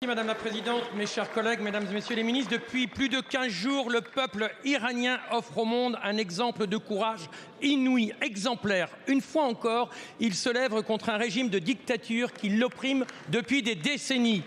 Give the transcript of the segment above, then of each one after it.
Madame la Présidente, mes chers collègues, Mesdames et Messieurs les ministres. Depuis plus de 15 jours, le peuple iranien offre au monde un exemple de courage inouï, exemplaire. Une fois encore, il se lève contre un régime de dictature qui l'opprime depuis des décennies.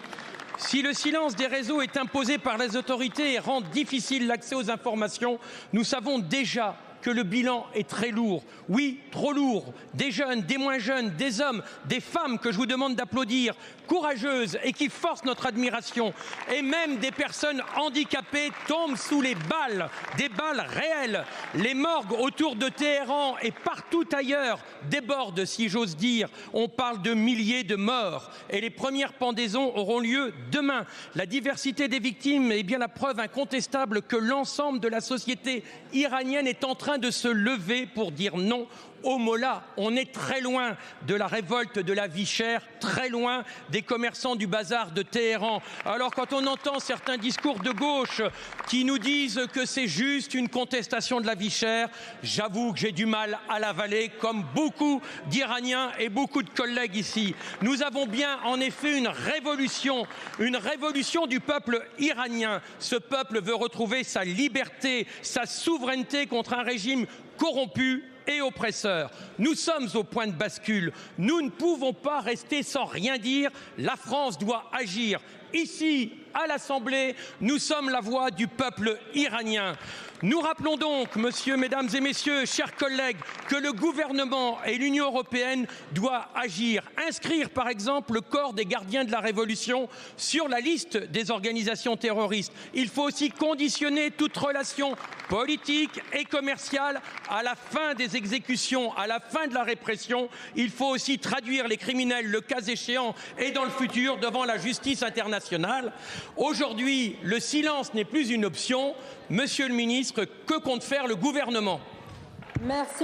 Si le silence des réseaux est imposé par les autorités et rend difficile l'accès aux informations, nous savons déjà que le bilan est très lourd. Oui, trop lourd. Des jeunes, des moins jeunes, des hommes, des femmes que je vous demande d'applaudir, courageuses et qui forcent notre admiration. Et même des personnes handicapées tombent sous les balles, des balles réelles. Les morgues autour de Téhéran et partout ailleurs débordent, si j'ose dire. On parle de milliers de morts et les premières pendaisons auront lieu demain. La diversité des victimes est bien la preuve incontestable que l'ensemble de la société iranienne est en train de se lever pour dire non au Mollah. On est très loin de la révolte de la vie chère, très loin des commerçants du bazar de Téhéran. Alors quand on entend certains discours de gauche qui nous disent que c'est juste une contestation de la vie chère, j'avoue que j'ai du mal à l'avaler, comme beaucoup d'Iraniens et beaucoup de collègues ici. Nous avons bien en effet une révolution du peuple iranien. Ce peuple veut retrouver sa liberté, sa souveraineté contre un régime corrompu et oppresseur. Nous sommes au point de bascule. Nous ne pouvons pas rester sans rien dire. La France doit agir. Ici, à l'Assemblée, nous sommes la voix du peuple iranien. Nous rappelons donc, mesdames et messieurs, chers collègues, que le gouvernement et l'Union européenne doivent agir. Inscrire, par exemple, le corps des gardiens de la Révolution sur la liste des organisations terroristes. Il faut aussi conditionner toute relation politique et commerciale à la fin des exécutions, à la fin de la répression. Il faut aussi traduire les criminels, le cas échéant, et dans le futur, devant la justice internationale. Aujourd'hui, le silence n'est plus une option. Monsieur le ministre, que compte faire le gouvernement? Merci.